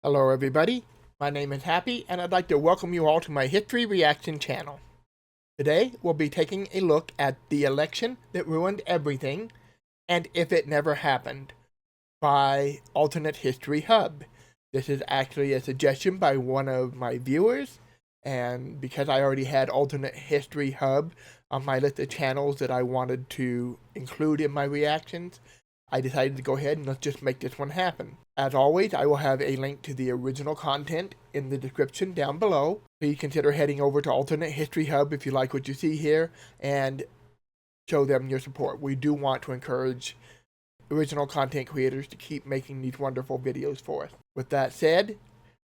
Hello everybody, my name is Happy and I'd like to welcome you all to my History Reaction channel. Today we'll be taking a look at the election that ruined everything and if it never happened by Alternate History Hub. This is actually a suggestion by one of my viewers, and because I already had Alternate History Hub on my list of channels that I wanted to include in my reactions, I decided to go ahead and let's just make this one happen. As always, I will have a link to the original content in the description down below. Please consider heading over to Alternate History Hub if you like what you see here and show them your support. We do want to encourage original content creators to keep making these wonderful videos for us. With that said,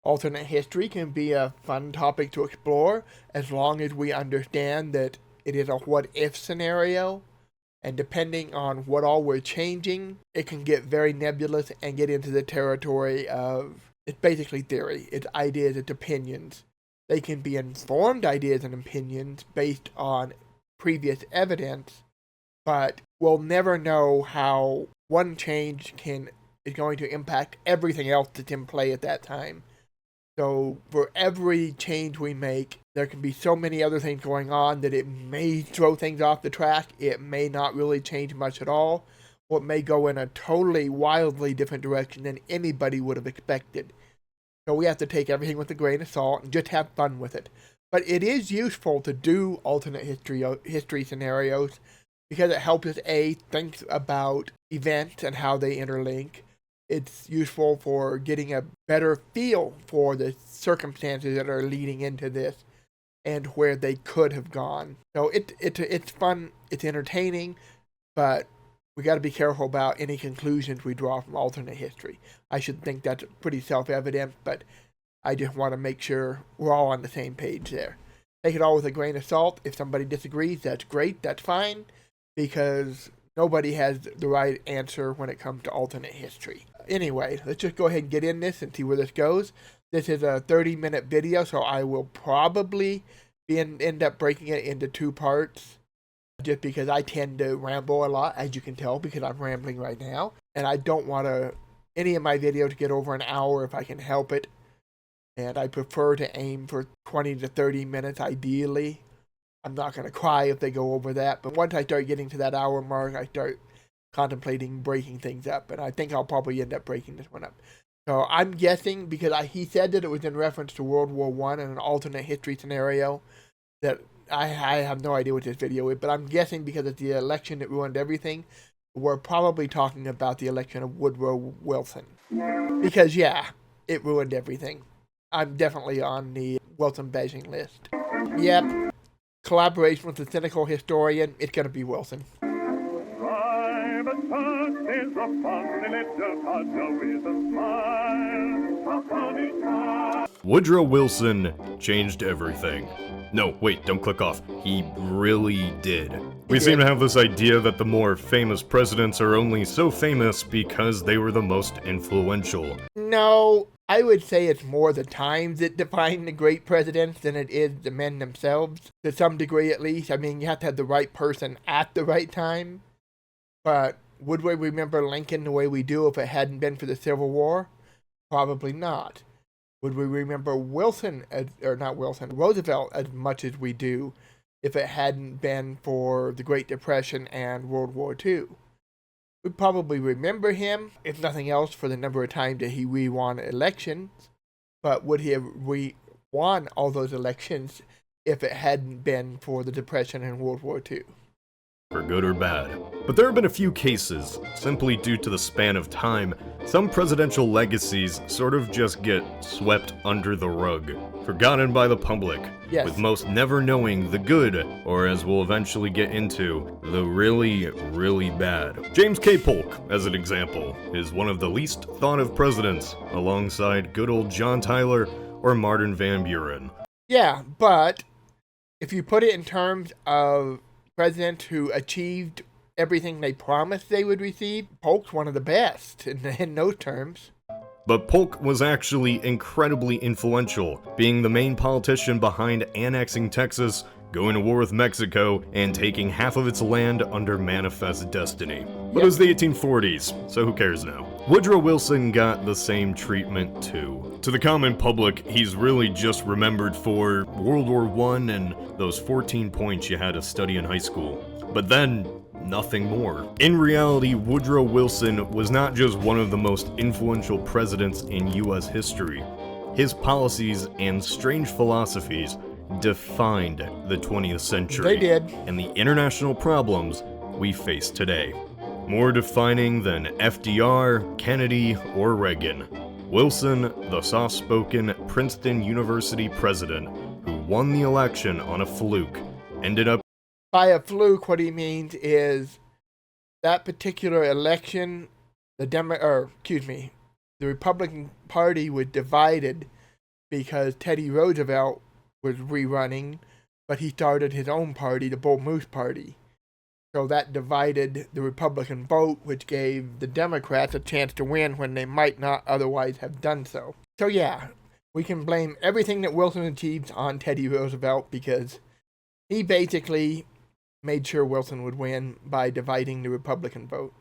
alternate history can be a fun topic to explore as long as we understand that it is a what-if scenario. And depending on what all we're changing, it can get very nebulous and get into the territory of, it's basically theory, it's ideas, it's opinions. They can be informed ideas and opinions based on previous evidence, but we'll never know how one change is going to impact everything else that's in play at that time. So for every change we make, there can be so many other things going on that it may throw things off the track, it may not really change much at all, or it may go in a totally wildly different direction than anybody would have expected. So we have to take everything with a grain of salt and just have fun with it. But it is useful to do alternate history scenarios because it helps us think about events and how they interlink. It's useful for getting a better feel for the circumstances that are leading into this and where they could have gone. So it's fun, it's entertaining, but we got to be careful about any conclusions we draw from alternate history. I should think that's pretty self-evident, but I just want to make sure we're all on the same page there. Take it all with a grain of salt. If somebody disagrees, that's great, that's fine, because nobody has the right answer when it comes to alternate history. Anyway, let's just go ahead and get in this and see where this goes. This is a 30-minute video, so I will probably end up breaking it into two parts, just because I tend to ramble a lot, as you can tell, because I'm rambling right now. And I don't want any of my videos to get over an hour if I can help it. And I prefer to aim for 20 to 30 minutes, ideally. I'm not going to cry if they go over that, but once I start getting to that hour mark, I start contemplating breaking things up, and I think I'll probably end up breaking this one up. So I'm guessing, because he said that it was in reference to World War I and an alternate history scenario, that I have no idea what this video is, but I'm guessing because it's the election that ruined everything, we're probably talking about the election of Woodrow Wilson. Because, yeah, it ruined everything. I'm definitely on the Wilson bashing list. Yep. Collaboration with the Cynical Historian, it's going to be Wilson. Woodrow Wilson changed everything. No, wait, don't click off. He really did. We seem to have this idea that the more famous presidents are only so famous because they were the most influential. No, I would say it's more the times that define the great presidents than it is the men themselves, to some degree at least. I mean, you have to have the right person at the right time, but would we remember Lincoln the way we do if it hadn't been for the Civil War? Probably not. Would we remember Roosevelt as much as we do if it hadn't been for the Great Depression and World War II? We'd probably remember him, if nothing else, for the number of times that he re-won elections, but would he have re-won all those elections if it hadn't been for the Depression and World War II? For good or bad. But there have been a few cases, simply due to the span of time, some presidential legacies sort of just get swept under the rug, forgotten by the public, yes, with most never knowing the good, or as we'll eventually get into, the really, really bad. James K. Polk, as an example, is one of the least thought of presidents, alongside good old John Tyler or Martin Van Buren. Yeah, but if you put it in terms of presidents who achieved everything they promised they would receive, Polk's one of the best in those terms. But Polk was actually incredibly influential, being the main politician behind annexing Texas, going to war with Mexico, and taking half of its land under manifest destiny. But it was the 1840s, so who cares now? Woodrow Wilson got the same treatment too. To the common public, he's really just remembered for World War I and those 14 points you had to study in high school. But then, nothing more. In reality, Woodrow Wilson was not just one of the most influential presidents in US history. His policies and strange philosophies defined the 20th century. They did. And the international problems we face today. More defining than FDR, Kennedy, or Reagan. Wilson, the soft-spoken Princeton University president who won the election on a fluke, ended up... By a fluke, what he means is that particular election, the Republican Party was divided because Teddy Roosevelt was rerunning, but he started his own party, the Bull Moose Party. So that divided the Republican vote, which gave the Democrats a chance to win when they might not otherwise have done so. So yeah, we can blame everything that Wilson achieved on Teddy Roosevelt because he basically made sure Wilson would win by dividing the Republican vote.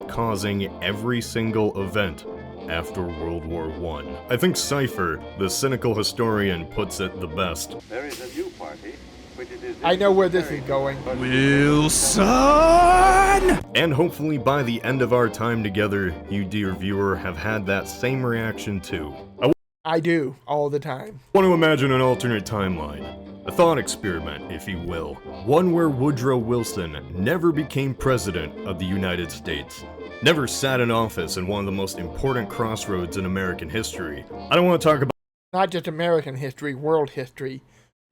Causing every single event after World War I. I think Cypher, the cynical historian, puts it the best. There is a new party, which it is... I know where this is going. Wilson! And hopefully by the end of our time together, you dear viewer have had that same reaction too. I do, all the time. Want to imagine an alternate timeline. A thought experiment, if you will. One where Woodrow Wilson never became president of the United States. Never sat in office in one of the most important crossroads in American history. I don't want to talk about Not just American history, world history,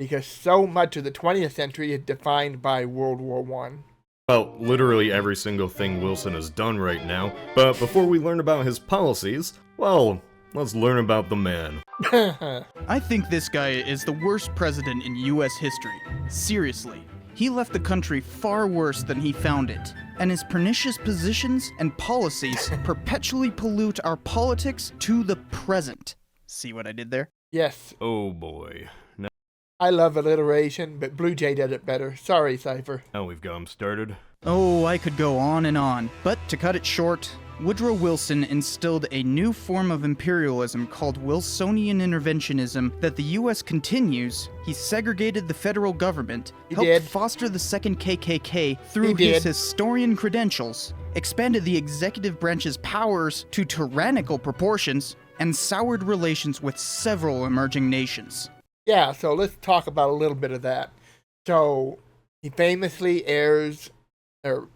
because so much of the 20th century is defined by World War I. about literally every single thing Wilson has done right now, but before we learn about his policies, well, let's learn about the man. I think this guy is the worst president in US history. Seriously. He left the country far worse than he found it, and his pernicious positions and policies perpetually pollute our politics to the present. See what I did there? Yes, Oh boy. I love alliteration, but Blue Jay does it better. Sorry, Cypher. Now we've got him started. Oh, I could go on, but to cut it short, Woodrow Wilson instilled a new form of imperialism called Wilsonian interventionism that the US continues. He segregated the federal government, helped foster the second KKK through his historian credentials, expanded the executive branch's powers to tyrannical proportions, and soured relations with several emerging nations. Yeah, so let's talk about a little bit of that. So, he famously airs the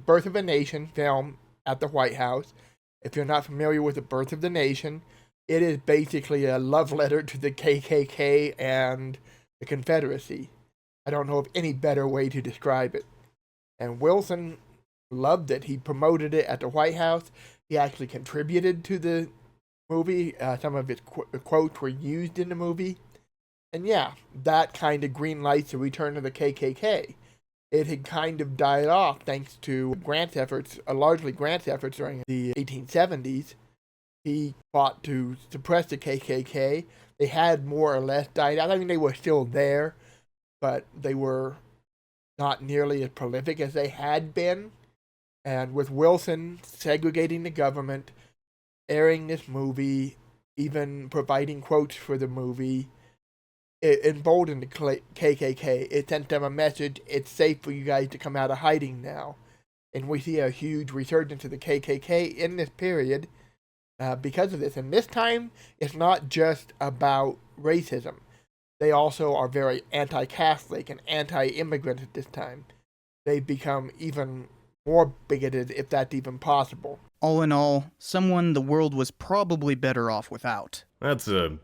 Birth of a Nation film at the White House. If you're not familiar with the Birth of the Nation, it is basically a love letter to the KKK and the Confederacy. I don't know of any better way to describe it. And Wilson loved it. He promoted it at the White House. He actually contributed to the movie. Some of his quotes were used in the movie. And yeah, that kind of green lights the return of the KKK. It had kind of died off thanks to Grant's efforts, largely Grant's efforts during the 1870s. He fought to suppress the KKK. They had more or less died out. I mean, they were still there, but they were not nearly as prolific as they had been. And with Wilson segregating the government, airing this movie, even providing quotes for the movie, it emboldened the KKK. It sent them a message: it's safe for you guys to come out of hiding now. And we see a huge resurgence of the KKK in this period because of this. And this time, it's not just about racism. They also are very anti-Catholic and anti-immigrant at this time. They've become even more bigoted, if that's even possible. All in all, someone the world was probably better off without. That's a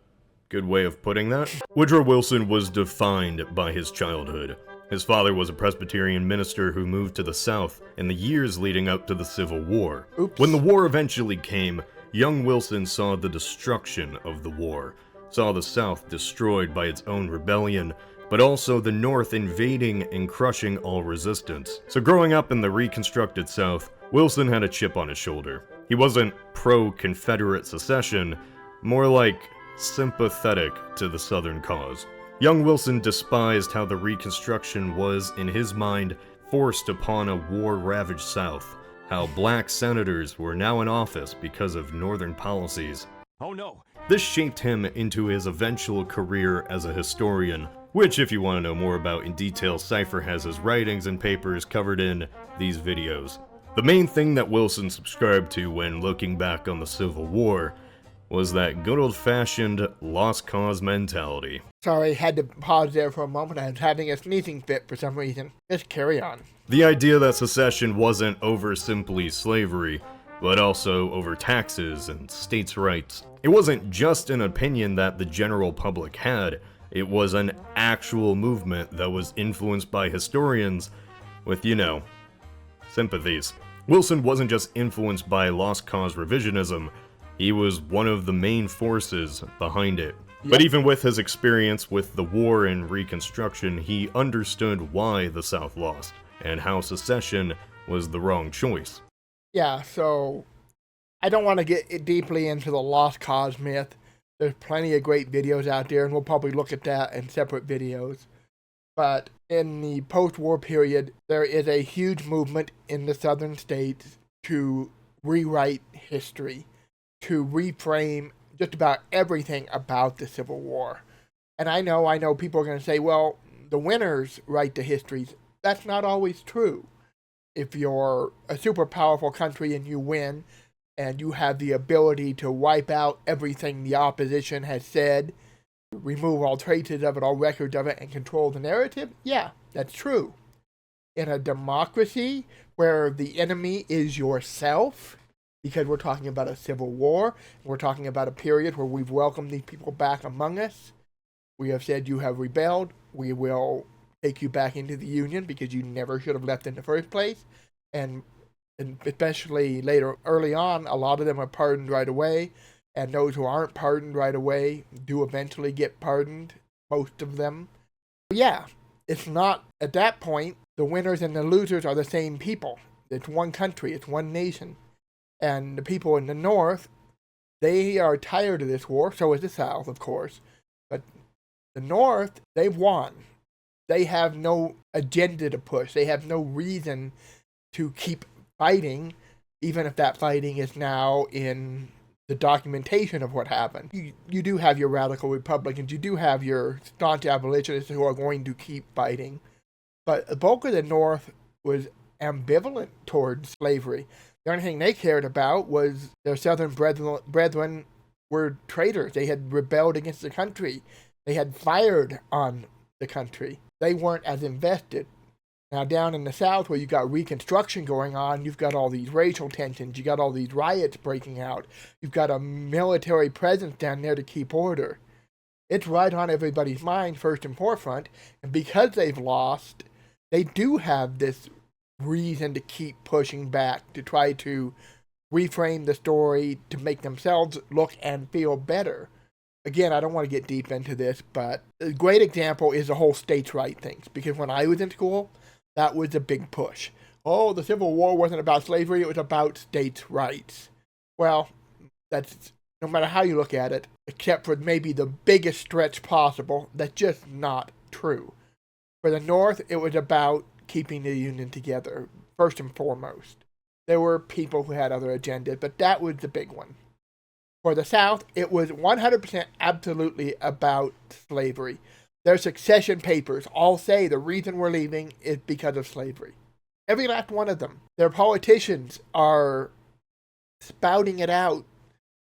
good way of putting that. Woodrow Wilson was defined by his childhood. His father was a Presbyterian minister who moved to the South in the years leading up to the Civil War. Oops. When the war eventually came, young Wilson saw the destruction of the war, saw the South destroyed by its own rebellion, but also the North invading and crushing all resistance. So growing up in the reconstructed South, Wilson had a chip on his shoulder. He wasn't pro-Confederate secession, more like sympathetic to the Southern cause. Young Wilson despised how the Reconstruction was, in his mind, forced upon a war-ravaged South, how black senators were now in office because of Northern policies. Oh no! This shaped him into his eventual career as a historian, which, if you want to know more about in detail, Cypher has his writings and papers covered in these videos. The main thing that Wilson subscribed to when looking back on the Civil War was that good old-fashioned lost cause mentality. Sorry, had to pause there for a moment. I was having a sneezing fit for some reason. Just carry on. The idea that secession wasn't over simply slavery, but also over taxes and states' rights. It wasn't just an opinion that the general public had, it was an actual movement that was influenced by historians with, sympathies. Wilson wasn't just influenced by lost cause revisionism, he was one of the main forces behind it. But even with his experience with the war and Reconstruction, he understood why the South lost, and how secession was the wrong choice. Yeah, so I don't want to get deeply into the lost cause myth. There's plenty of great videos out there, and we'll probably look at that in separate videos. But in the post-war period, there is a huge movement in the southern states to rewrite history, to reframe just about everything about the Civil War. And I know people are going to say, well, the winners write the histories. That's not always true. If you're a super powerful country and you win, and you have the ability to wipe out everything the opposition has said, remove all traces of it, all records of it, and control the narrative, yeah, that's true. In a democracy where the enemy is yourself, because we're talking about a civil war, and we're talking about a period where we've welcomed these people back among us, we have said you have rebelled, we will take you back into the Union because you never should have left in the first place, and especially early on, a lot of them are pardoned right away, and those who aren't pardoned right away do eventually get pardoned, most of them. Yeah, it's not, at that point, the winners and the losers are the same people. It's one country, it's one nation. And the people in the North, they are tired of this war, so is the South, of course. But the North, they've won. They have no agenda to push. They have no reason to keep fighting, even if that fighting is now in the documentation of what happened. You do have your radical Republicans, you do have your staunch abolitionists who are going to keep fighting, but the bulk of the North was ambivalent towards slavery. The only thing they cared about was their southern brethren were traitors. They had rebelled against the country. They had fired on the country. They weren't as invested. Now, down in the South, where you've got Reconstruction going on, you've got all these racial tensions, you've got all these riots breaking out, you've got a military presence down there to keep order. It's right on everybody's mind, first and forefront, and because they've lost, they do have this reason to keep pushing back, to try to reframe the story, to make themselves look and feel better. Again, I don't want to get deep into this, but a great example is the whole states' rights things, because when I was in school, that was a big push. Oh, the Civil War wasn't about slavery, it was about states' rights. Well, that's, no matter how you look at it, except for maybe the biggest stretch possible, that's just not true. For the North, it was about keeping the Union together, first and foremost. There were people who had other agendas, but that was the big one. For the South, it was 100% absolutely about slavery. Their succession papers all say the reason we're leaving is because of slavery. Every last one of them. Their politicians are spouting it out,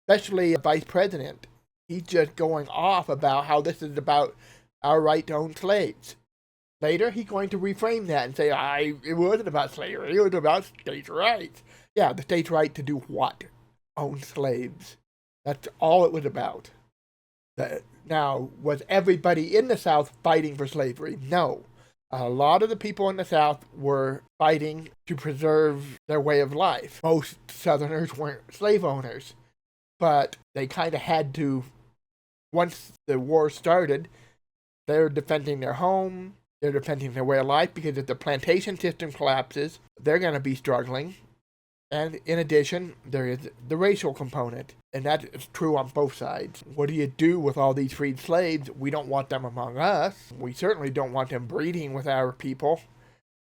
especially the vice president. He's just going off about how this is about our right to own slaves. Later, he's going to reframe that and say, it wasn't about slavery, it was about states' rights. Yeah, the states' right to do what? Own slaves. That's all it was about. Now, was everybody in the South fighting for slavery? No. A lot of the people in the South were fighting to preserve their way of life. Most Southerners weren't slave owners, but they kind of had to, once the war started, they're defending their home, they're defending their way of life, because if the plantation system collapses, they're going to be struggling. And in addition, there is the racial component, and that is true on both sides. What do you do with all these freed slaves? We don't want them among us. We certainly don't want them breeding with our people.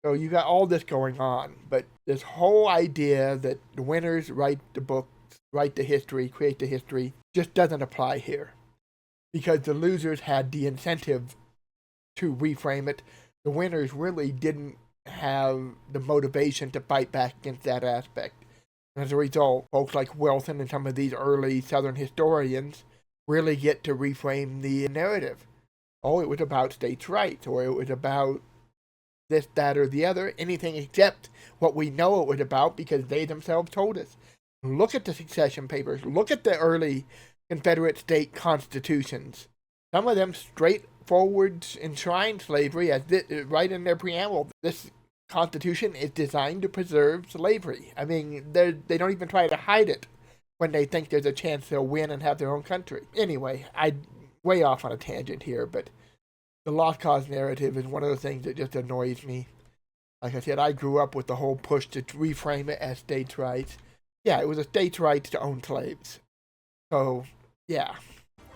So you got all this going on, but this whole idea that the winners write the books, write the history, create the history, just doesn't apply here. Because the losers had the incentive to reframe it. The winners really didn't have the motivation to fight back against that aspect. And as a result, folks like Wilson and some of these early Southern historians really get to reframe the narrative. Oh, it was about states' rights, or it was about this, that, or the other, anything except what we know it was about because they themselves told us. Look at the secession papers. Look at the early Confederate state constitutions. Some of them straightforward enshrine slavery as right in their preamble. This Constitution is designed to preserve slavery. I mean, they don't even try to hide it when they think there's a chance they'll win and have their own country. Anyway, I'm way off on a tangent here, but the lost cause narrative is one of the things that just annoys me. Like I said, I grew up with the whole push to reframe it as states' rights. Yeah, it was a states' rights to own slaves. So, yeah.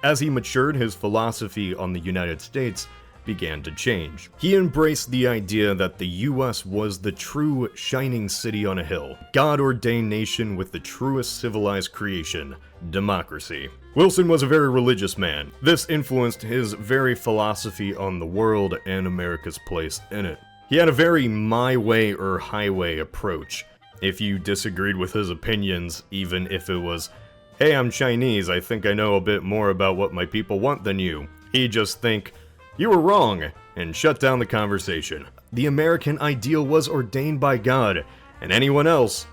As he matured, his philosophy on the United States began to change. He embraced the idea that the US was the true shining city on a hill, God-ordained nation with the truest civilized creation, democracy. Wilson was a very religious man. This influenced his very philosophy on the world and America's place in it. He had a very my way or highway approach. If you disagreed with his opinions, even if it was, hey, I'm Chinese, I think I know a bit more about what my people want than you, he'd just think, you were wrong, and shut down the conversation. The American ideal was ordained by God, and anyone else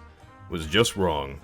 was just wrong.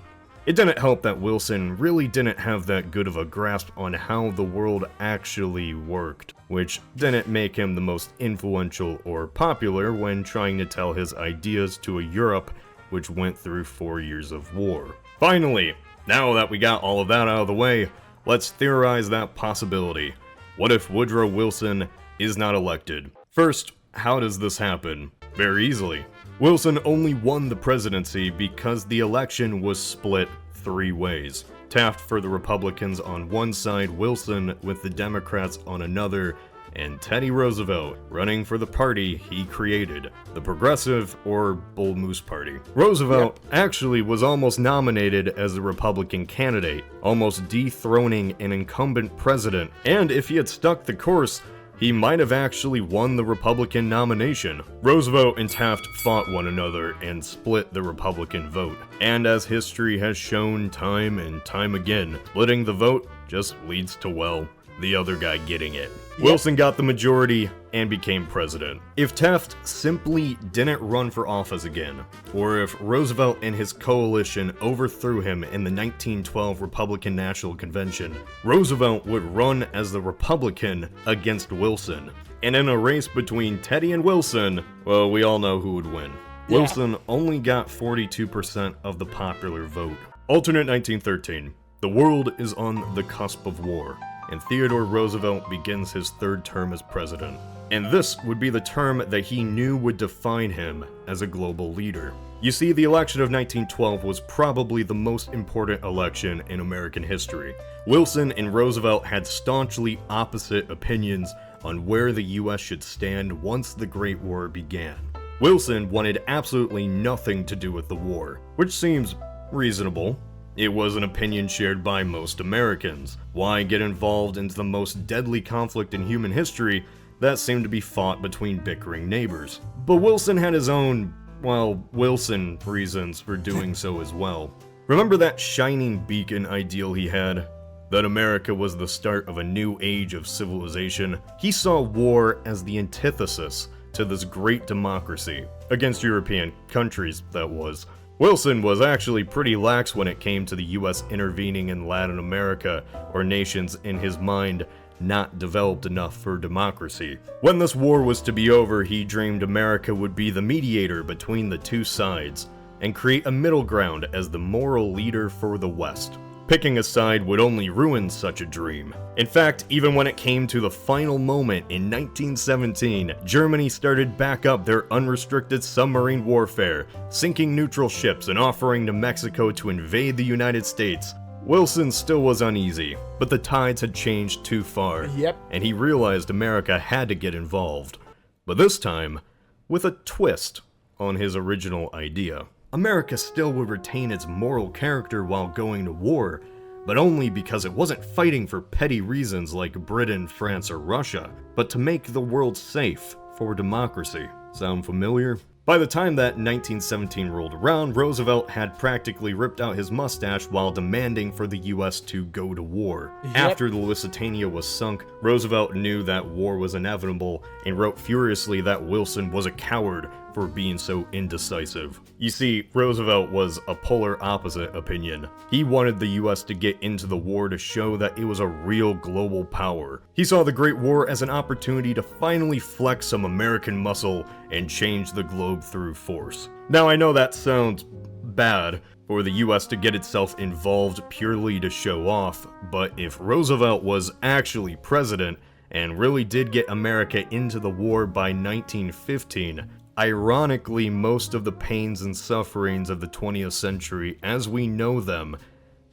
It didn't help that Wilson really didn't have that good of a grasp on how the world actually worked, which didn't make him the most influential or popular when trying to tell his ideas to a Europe which went through 4 years of war. Finally, now that we got all of that out of the way, let's theorize that possibility. What if Woodrow Wilson is not elected? First, how does this happen? Very easily. Wilson only won the presidency because the election was split 3 ways. Taft for the Republicans on one side, Wilson with the Democrats on another, and Teddy Roosevelt running for the party he created, the Progressive or Bull Moose Party. Roosevelt actually was almost nominated as a Republican candidate, almost dethroning an incumbent president, and if he had stuck the course, he might have actually won the Republican nomination. Roosevelt and Taft fought one another and split the Republican vote. And as history has shown time and time again, splitting the vote just leads to, well, the other guy getting it. Wilson got the majority and became president. If Taft simply didn't run for office again, or if Roosevelt and his coalition overthrew him in the 1912 Republican National Convention, Roosevelt would run as the Republican against Wilson. And in a race between Teddy and Wilson, well, we all know who would win. Wilson only got 42% of the popular vote. Alternate 1913. The world is on the cusp of war, and Theodore Roosevelt begins his 3rd term as president. And this would be the term that he knew would define him as a global leader. You see, the election of 1912 was probably the most important election in American history. Wilson and Roosevelt had staunchly opposite opinions on where the US should stand once the Great War began. Wilson wanted absolutely nothing to do with the war, which seems reasonable. It was an opinion shared by most Americans. Why get involved into the most deadly conflict in human history that seemed to be fought between bickering neighbors? But Wilson had his own, well, Wilson reasons for doing so as well. Remember that shining beacon ideal he had? That America was the start of a new age of civilization? He saw war as the antithesis to this great democracy, against European countries, that was. Wilson was actually pretty lax when it came to the US intervening in Latin America, or nations in his mind not developed enough for democracy. When this war was to be over, he dreamed America would be the mediator between the two sides, and create a middle ground as the moral leader for the West. Picking a side would only ruin such a dream. In fact, even when it came to the final moment in 1917, Germany started back up their unrestricted submarine warfare, sinking neutral ships and offering to Mexico to invade the United States. Wilson still was uneasy, but the tides had changed too far, and he realized America had to get involved. But this time, with a twist on his original idea. America still would retain its moral character while going to war, but only because it wasn't fighting for petty reasons like Britain, France, or Russia, but to make the world safe for democracy. Sound familiar? By the time that 1917 rolled around, Roosevelt had practically ripped out his mustache while demanding for the US to go to war. After the Lusitania was sunk, Roosevelt knew that war was inevitable and wrote furiously that Wilson was a coward for being so indecisive. You see, Roosevelt was a polar opposite opinion. He wanted the US to get into the war to show that it was a real global power. He saw the Great War as an opportunity to finally flex some American muscle and change the globe through force. Now I know that sounds bad for the US to get itself involved purely to show off, but if Roosevelt was actually president and really did get America into the war by 1915, ironically, most of the pains and sufferings of the 20th century as we know them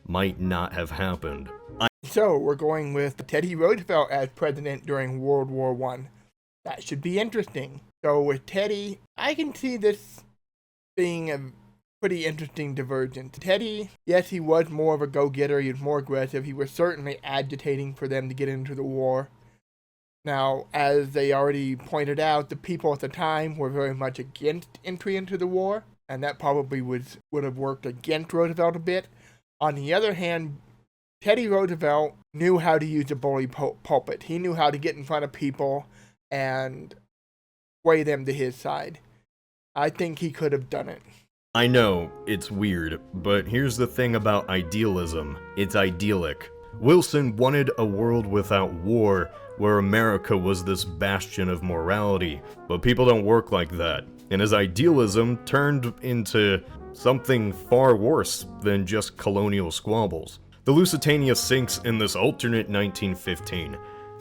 might not have happened. So, we're going with Teddy Roosevelt as president during World War I. That should be interesting. So, with Teddy, I can see this being a pretty interesting divergence. Teddy, yes, he was more of a go-getter, he was more aggressive, he was certainly agitating for them to get into the war. Now, as they already pointed out, the people at the time were very much against entry into the war, and that probably would have worked against Roosevelt a bit. On the other hand, Teddy Roosevelt knew how to use a bully pulpit. He knew how to get in front of people and sway them to his side. I think he could have done it. I know, it's weird, but here's the thing about idealism. It's idyllic. Wilson wanted a world without war, where America was this bastion of morality, but people don't work like that, and his idealism turned into something far worse than just colonial squabbles. The Lusitania sinks in this alternate 1915.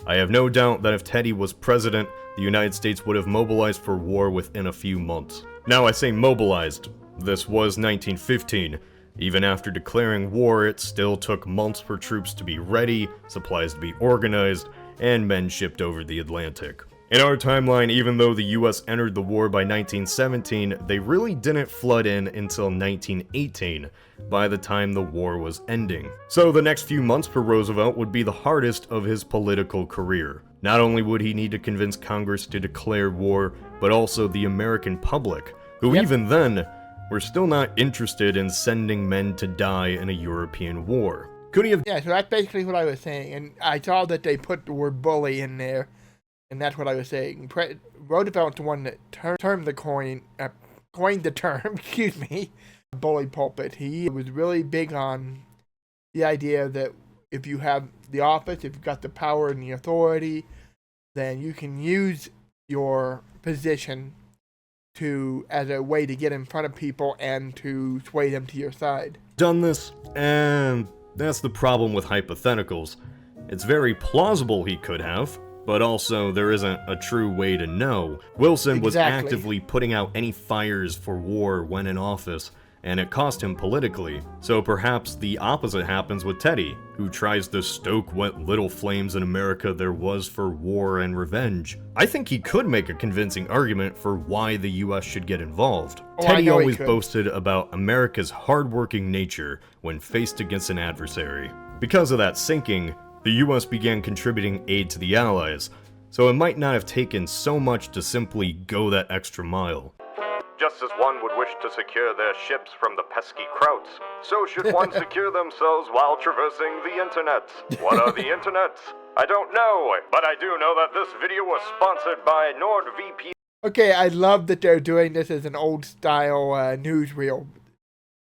I have no doubt that if Teddy was president, the United States would have mobilized for war within a few months. Now I say mobilized. This was 1915. Even after declaring war, it still took months for troops to be ready, supplies to be organized, and men shipped over the Atlantic. In our timeline, even though the US entered the war by 1917, they really didn't flood in until 1918, by the time the war was ending. So the next few months for Roosevelt would be the hardest of his political career. Not only would he need to convince Congress to declare war, but also the American public, who even then were still not interested in sending men to die in a European war. Could he have... Yeah, so that's basically what I was saying, and I saw that they put the word bully in there, and that's what I was saying. Roosevelt's the one that coined the term, excuse me, bully pulpit. He was really big on the idea that if you have the office, if you've got the power and the authority, then you can use your position as a way to get in front of people and to sway them to your side. Done this, and that's the problem with hypotheticals. It's very plausible he could have, but also there isn't a true way to know. Wilson was actively putting out any fires for war when in office, and it cost him politically. So perhaps the opposite happens with Teddy, who tries to stoke what little flames in America there was for war and revenge. I think he could make a convincing argument for why the US should get involved. Teddy always boasted about America's hardworking nature when faced against an adversary. Because of that sinking, the US began contributing aid to the Allies, so it might not have taken so much to simply go that extra mile. Just as one would wish to secure their ships from the pesky Krauts, so should one secure themselves while traversing the internet. What are the internets? I don't know, but I do know that this video was sponsored by NordVPN. Okay, I love that they're doing this as an old-style newsreel.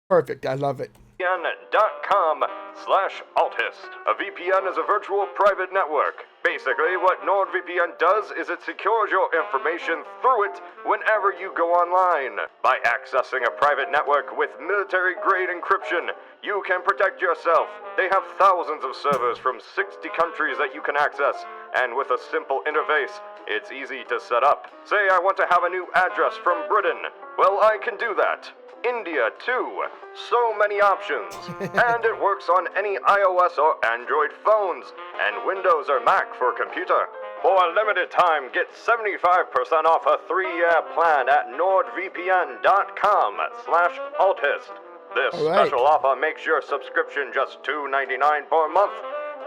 Perfect, I love it. VPN.com/Althist. A VPN is a virtual private network. Basically, what NordVPN does is it secures your information through it whenever you go online. By accessing a private network with military-grade encryption, you can protect yourself. They have thousands of servers from 60 countries that you can access, and with a simple interface, it's easy to set up. Say I want to have a new address from Britain. Well, I can do that. India, too. So many options. And it works on any iOS or Android phones, and Windows or Mac for computer. For a limited time, get 75% off a 3-year plan at nordvpn.com/Althist. This special offer makes your subscription just $2.99 per month,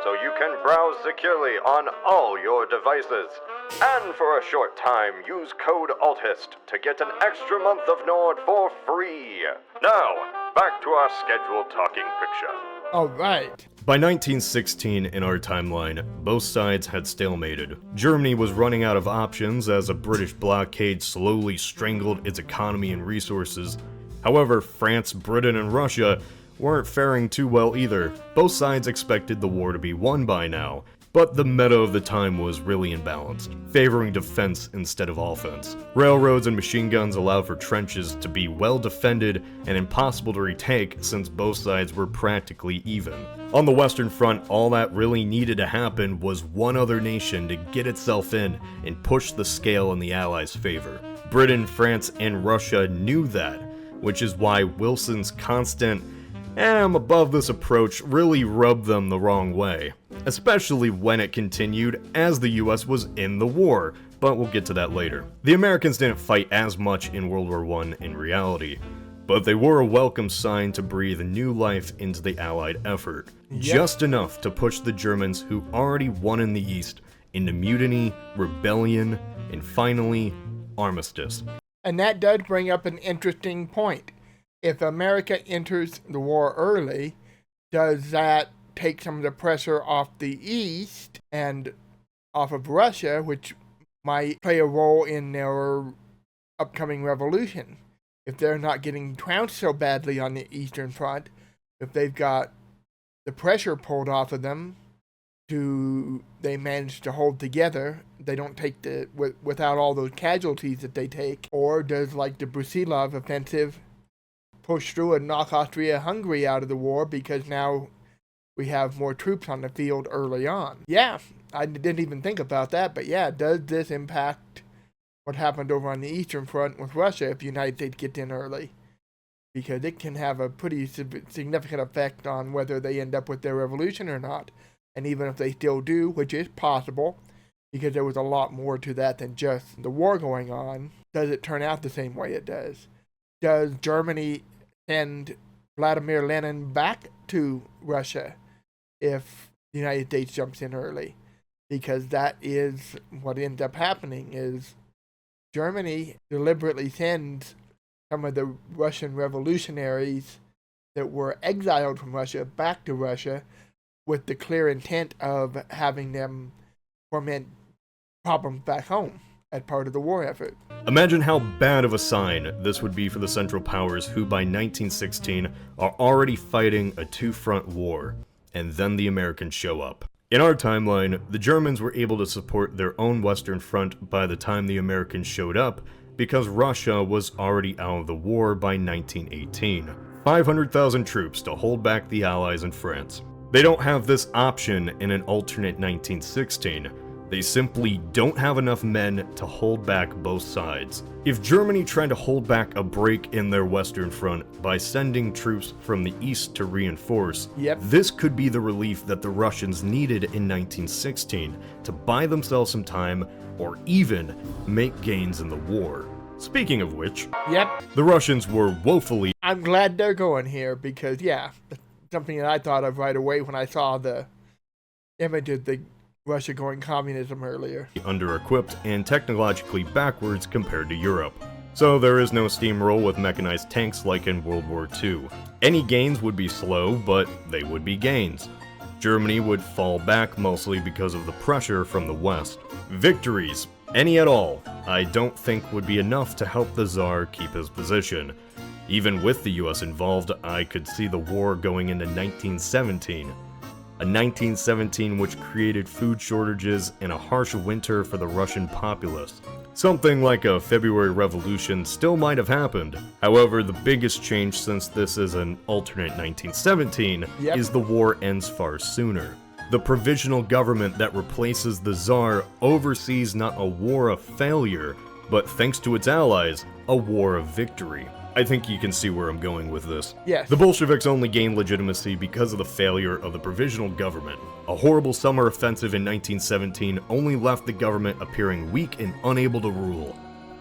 so you can browse securely on all your devices. And for a short time, use code Althist to get an extra month of Nord for free. Now, back to our scheduled talking picture. Alright. By 1916 in our timeline, both sides had stalemated. Germany was running out of options as a British blockade slowly strangled its economy and resources. However, France, Britain, and Russia weren't faring too well either. Both sides expected the war to be won by now, but the meta of the time was really imbalanced, favoring defense instead of offense. Railroads and machine guns allowed for trenches to be well defended and impossible to retake since both sides were practically even. On the Western Front, all that really needed to happen was one other nation to get itself in and push the scale in the Allies' favor. Britain, France, and Russia knew that, which is why Wilson's constant "I'm above this" approach really rubbed them the wrong way, especially when it continued as the US was in the war, but we'll get to that later. The Americans didn't fight as much in World War I in reality, but they were a welcome sign to breathe new life into the Allied effort, just enough to push the Germans, who already won in the East, into mutiny, rebellion, and finally, armistice. And that does bring up an interesting point. If America enters the war early, does that take some of the pressure off the East and off of Russia, which might play a role in their upcoming revolution? If they're not getting trounced so badly on the Eastern Front, if they've got the pressure pulled off of them, they manage to hold together, they don't take without all those casualties that they take? Or does, like, the Brusilov offensive push through and knock Austria-Hungary out of the war because now we have more troops on the field early on? Yeah, I didn't even think about that, but yeah, does this impact what happened over on the Eastern Front with Russia if the United States gets in early? Because it can have a pretty significant effect on whether they end up with their revolution or not. And even if they still do, which is possible, because there was a lot more to that than just the war going on, does it turn out the same way it does? Does Germany send Vladimir Lenin back to Russia if the United States jumps in early? Because that is what ends up happening, is Germany deliberately sends some of the Russian revolutionaries that were exiled from Russia back to Russia with the clear intent of having them foment problems back home as part of the war effort. Imagine how bad of a sign this would be for the Central Powers, who by 1916 are already fighting a two-front war, and then the Americans show up. In our timeline, the Germans were able to support their own Western Front by the time the Americans showed up, because Russia was already out of the war by 1918. 500,000 troops to hold back the Allies and France. They don't have this option in an alternate 1916. They simply don't have enough men to hold back both sides. If Germany tried to hold back a break in their Western Front by sending troops from the east to reinforce, this could be the relief that the Russians needed in 1916 to buy themselves some time or even make gains in the war. Speaking of which, the Russians were woefully— I'm glad they're going here because, something that I thought of right away when I saw the image of the Russia going communism earlier. Under-equipped and technologically backwards compared to Europe. So there is no steamroll with mechanized tanks like in World War II. Any gains would be slow, but they would be gains. Germany would fall back mostly because of the pressure from the West. Victories, any at all, I don't think would be enough to help the Tsar keep his position. Even with the US involved, I could see the war going into 1917. A 1917 which created food shortages and a harsh winter for the Russian populace. Something like a February Revolution still might have happened. However, the biggest change, since this is an alternate 1917, is the war ends far sooner. The provisional government that replaces the Tsar oversees not a war of failure, but thanks to its allies, a war of victory. I think you can see where I'm going with this. Yes. The Bolsheviks only gained legitimacy because of the failure of the provisional government. A horrible summer offensive in 1917 only left the government appearing weak and unable to rule.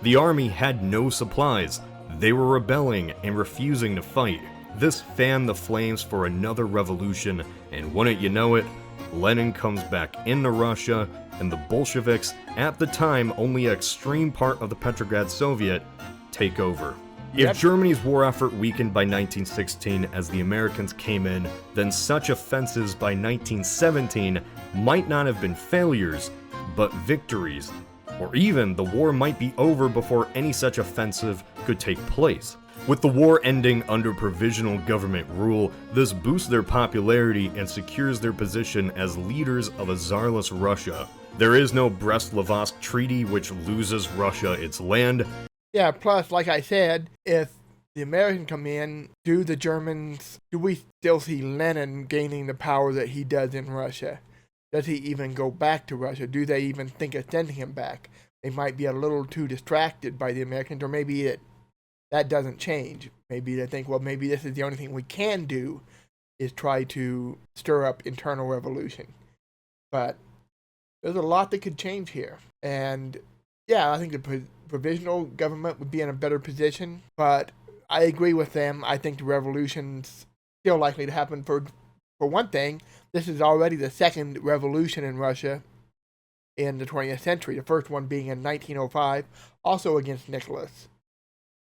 The army had no supplies. They were rebelling and refusing to fight. This fanned the flames for another revolution, and wouldn't you know it, Lenin comes back into Russia, and the Bolsheviks, at the time only an extreme part of the Petrograd Soviet, take over. If Germany's war effort weakened by 1916 as the Americans came in, then such offensives by 1917 might not have been failures, but victories. Or even the war might be over before any such offensive could take place. With the war ending under provisional government rule, this boosts their popularity and secures their position as leaders of a czarless Russia. There is no Brest-Litovsk Treaty which loses Russia its land. Yeah, plus, like I said, if the Americans come in, do we still see Lenin gaining the power that he does in Russia? Does he even go back to Russia? Do they even think of sending him back? They might be a little too distracted by the Americans, or maybe that doesn't change. Maybe they think, well, maybe this is the only thing we can do, is try to stir up internal revolution. But there's a lot that could change here. And yeah, I think the provisional government would be in a better position, but I agree with them. I think the revolution's still likely to happen. For one thing, this is already the second revolution in Russia in the 20th century, the first one being in 1905, also against Nicholas.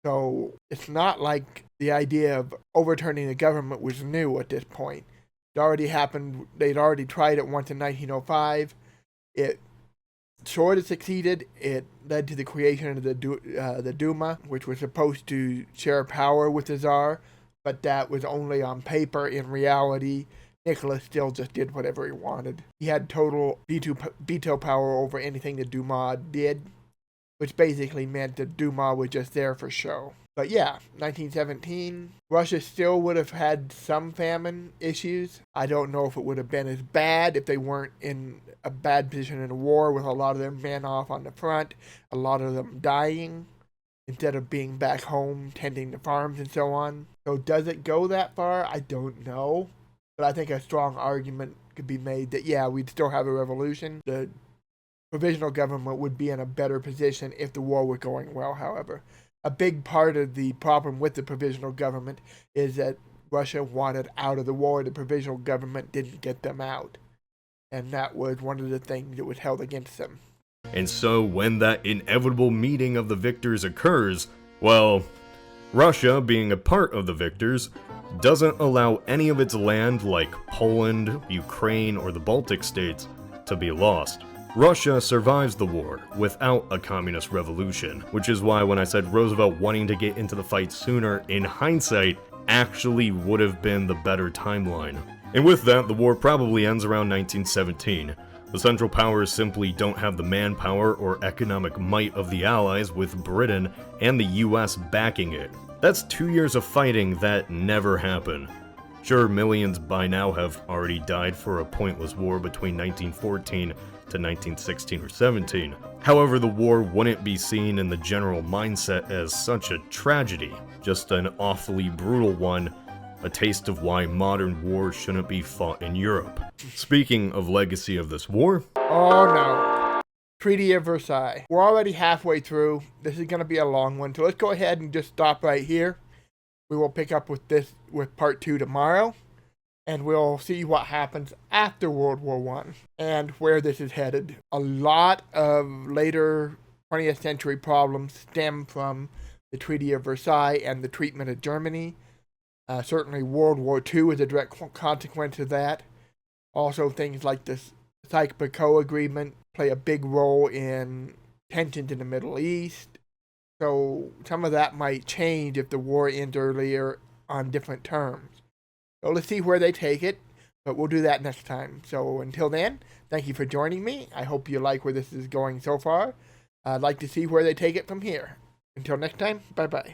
So it's not like the idea of overturning the government was new at this point. It already happened. They'd already tried it once in 1905. It sort of succeeded. It led to the creation of the Duma, which was supposed to share power with the Tsar, but that was only on paper. In reality, Nicholas still just did whatever he wanted. He had total veto power over anything the Duma did, which basically meant the Duma was just there for show. But yeah, 1917, Russia still would have had some famine issues. I don't know if it would have been as bad if they weren't in a bad position in a war with a lot of their men off on the front, a lot of them dying, instead of being back home tending the farms and so on. So does it go that far? I don't know. But I think a strong argument could be made that, yeah, we'd still have a revolution. The provisional government would be in a better position if the war were going well, however. A big part of the problem with the provisional government is that Russia wanted out of the war. The provisional government didn't get them out. And that was one of the things that was held against them. And so when that inevitable meeting of the victors occurs, well, Russia, being a part of the victors, doesn't allow any of its land, like Poland, Ukraine, or the Baltic states, to be lost. Russia survives the war without a communist revolution, which is why when I said Roosevelt wanting to get into the fight sooner, in hindsight, actually would have been the better timeline. And with that, the war probably ends around 1917. The Central Powers simply don't have the manpower or economic might of the Allies, with Britain and the US backing it. That's 2 years of fighting that never happened. Sure, millions by now have already died for a pointless war between 1914 to 1916 or 17. However, the war wouldn't be seen in the general mindset as such a tragedy, just an awfully brutal one, a taste of why modern wars shouldn't be fought in Europe. Speaking of legacy of this war... Oh no. Treaty of Versailles. We're already halfway through. This is going to be a long one, so let's go ahead and just stop right here. We will pick up with part 2 tomorrow, and we'll see what happens after World War I and where this is headed. A lot of later 20th century problems stem from the Treaty of Versailles and the treatment of Germany. Certainly World War II is a direct consequence of that. Also things like the Sykes-Picot Agreement play a big role in tensions in the Middle East. So some of that might change if the war ends earlier on different terms. So let's see where they take it, but we'll do that next time. So until then, thank you for joining me. I hope you like where this is going so far. I'd like to see where they take it from here. Until next time, bye-bye.